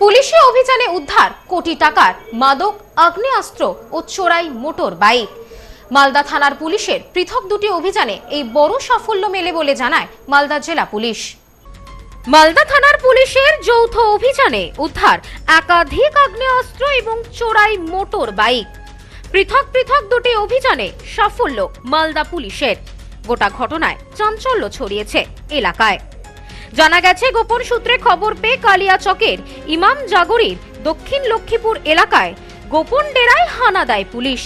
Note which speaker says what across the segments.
Speaker 1: পুলিশি অভিযানে উদ্ধার কোটি টাকার মাদক, আগ্নেয়াস্ত্র ও চোরাই মোটর বাইক। মালদা থানার পুলিশের পৃথক দুটি অভিযানে এই বড় সাফল্য মেলে বলে জানায় মালদা জেলা পুলিশ। মালদা থানার পুলিশের যৌথ অভিযানে উদ্ধার একাধিক আগ্নেয়াস্ত্র এবং চোরাই মোটর বাইক। পৃথক পৃথক দুটি অভিযানে সাফল্য মালদা পুলিশের। গোটা ঘটনায় চাঞ্চল্য ছড়িয়েছে এলাকায়। জানা গেছে, গোপন সূত্রে খবর পেয়ে কালিয়াচকের ইমাম জাগরির দক্ষিণ লক্ষ্মীপুর এলাকায় গোপন ডেরায় হানা দেয় পুলিশ।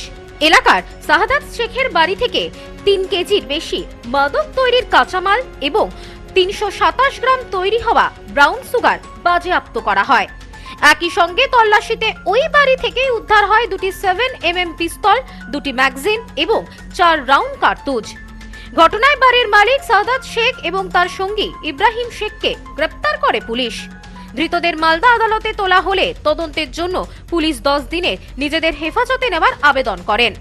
Speaker 1: এলাকার শাহাদাত শেখের বাড়ি থেকে 3 কেজির বেশি মাদক তৈরির কাঁচামাল এবং 327 গ্রাম তৈরি হওয়া ব্রাউন সুগার বাজেয়াপ্ত করা হয়। একই সঙ্গে তল্লাশিতে ওই বাড়ি থেকে উদ্ধার হয় দুটি 7mm পিস্তল, দুটি ম্যাগাজিন এবং 4 রাউন্ড কার্তুজ। ঘটনায় বাড়ির মালিক শাহাদাত শেখ এবং তার সঙ্গী ইব্রাহিম শেখকে গ্রেপ্তার করে পুলিশ। ধৃতদের মালদা আদালতে তোলা হলে তদন্তের জন্য পুলিশ 10 দিনে নিজেদের হেফাজতে নেওয়ার আবেদন করেন।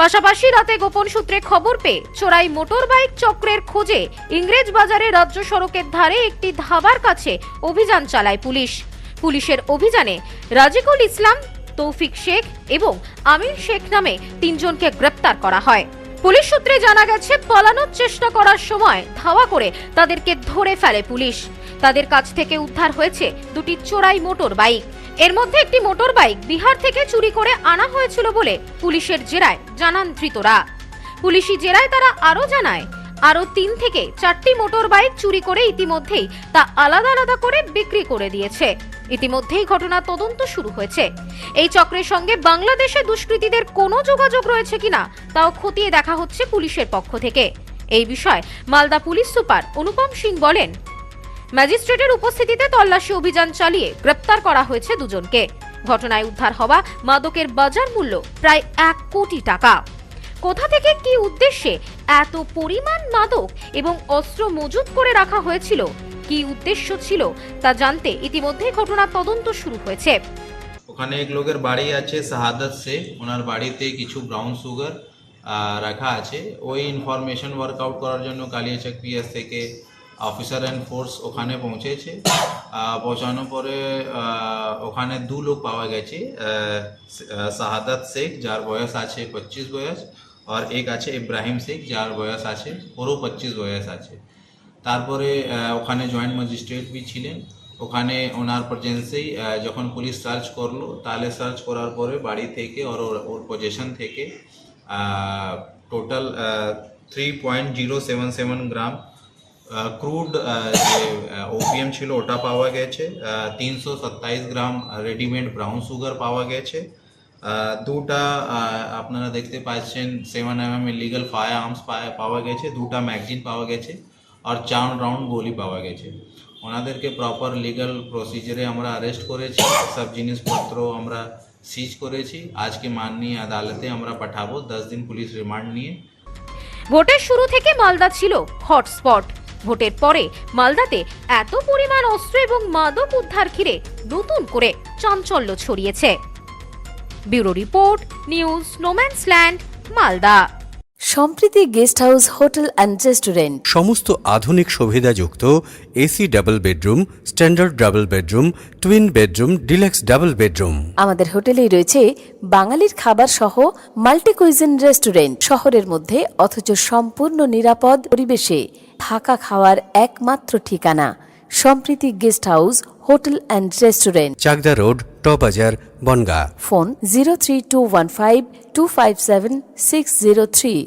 Speaker 1: পাশাপাশি রাতে গোপন সূত্রে খবর পেয়ে চোরাই মোটর বাইক চক্রের খোঁজে ইংরেজ বাজারে রাজ্য সড়কের ধারে একটি ধাবার কাছে অভিযান চালায় পুলিশ। পুলিশের অভিযানে রাজিকুল ইসলাম, তৌফিক শেখ এবং আমির শেখ নামে 3 জনকে গ্রেপ্তার করা হয়। পুলিশ সূত্রে জানা গেছে, পালানোর চেষ্টা করার সময় ধাওয়া করে তাদেরকে ধরে ফেলে পুলিশ। তাদের কাছ থেকে উদ্ধার হয়েছে দুটি চোরাই মোটর বাইক। এর মধ্যে একটি মোটর বাইক বিহার থেকে চুরি করে আনা হয়েছিল বলে পুলিশের জেরায় জানান ধৃতরা। পুলিশি জেরায় তারা আরো জানায়, আরো 3 থেকে 4টি মোটর বাইক চুরি করে ইতিমধ্যেই তা আলাদা আলাদা করে বিক্রি করে দিয়েছে। ইতিমধ্যেই ঘটনা তদন্ত শুরু হয়েছে। এই চক্রের সঙ্গে বাংলাদেশে দুষ্কৃতীদের কোনো যোগাযোগ রয়েছে কিনা তাও খতিয়ে দেখা হচ্ছে পুলিশের পক্ষ থেকে। এই বিষয়ে মালদা পুলিশ সুপার অনুপম সিং বলেন, ম্যাজিস্ট্রেটের উপস্থিতিতে তল্লাশি অভিযান চালিয়ে গ্রেপ্তার করা হয়েছে 2 জনকে। ঘটনায় উদ্ধার হওয়া মাদকের বাজার মূল্য প্রায় 1 কোটি টাকা। কোথা থেকে কি উদ্দেশ্যে এত পরিমাণ মাদক এবং অস্ত্র মজুত করে রাখা হয়েছিল, কি উদ্দেশ্য ছিল তা জানতে ইতিমধ্যে ঘটনা তদন্ত শুরু হয়েছে।
Speaker 2: ওখানে এক লোকের বাড়ি আছে শাহাদাত শেখ, ওনার বাড়িতে কিছু ব্রাউন সুগার রাখা আছে। ওই ইনফরমেশন ওয়ার্কআউট করার জন্য কালিয়াচক পিএস থেকে অফিসার অ্যান্ড ফোর্স ওখানে পৌঁছেছে। পৌঁছানোর পরে ওখানে 2 লোক পাওয়া গেছে, শাহাদাত শেখ যার বয়স আছে 25 বয়স, আর এক আছে ইব্রাহিম শেখ যার বয়স আছে ওরও 25 বয়স আছে। তারপরে ওখানে জয়েন্ট ম্যাজিস্ট্রেট भी ছিলেন। ওখানে ওনার প্রেজেন্সেই যখন পুলিশ সার্চ করলো, তাহলে সার্চ করার পরে বাড়ি থেকে ওর পজিশন থেকে টোটাল 3.077 গ্রাম ক্রুড যে ওপিএম ছিল ওটা পাওয়া গেছে। 327 গ্রাম রেডিমেড ব্রাউন সুগার পাওয়া গেছে। 2টা আপনারা দেখতে পাচ্ছেন 7mm ইলিগাল ফায়ার আর্মস পাওয়া গেছে। 2টা ম্যাগাজিন পাওয়া গেছে আর 4 রাউন্ড গুলি পাওয়া গেছে। ওনাদেরকে প্রপার লিগাল প্রসিজারে আমরা অ্যারেস্ট করেছি। সব জিনিসপত্র আমরা সিজ করেছি। আজকে মাননীয় আদালতে আমরা পাঠাবো 10 দিন পুলিশ রিমান্ড নিয়ে।
Speaker 1: ভোটের শুরু থেকে মালদা ছিল হটস্পট। ভোটের পরে মালদাতে এত পরিমাণ অস্ত্র এবং মাদক উদ্ধার ঘিরে নতুন করে চাঞ্চল্য ছড়িয়েছে। Bureau report, news no man's land, Malda.
Speaker 3: Sampriti guest house, hotel and restaurant.
Speaker 4: সমস্ত আধুনিক সুবিধাযুক্ত AC double bedroom, standard double bedroom, twin bedroom, deluxe double bedroom.
Speaker 3: আমাদের হোটেলেই রয়েছে বাঙালির খাবার সহ মাল্টি কুইজিন রেস্টুরেন্ট। শহরের মধ্যে অথচ সম্পূর্ণ নিরাপদ পরিবেশে থাকা খাওয়ার একমাত্র ঠিকানা Sampriti guest house, hotel and restaurant,
Speaker 4: Chakdah road, টবাজার, বনগাঁ।
Speaker 3: ফোন 03215257603।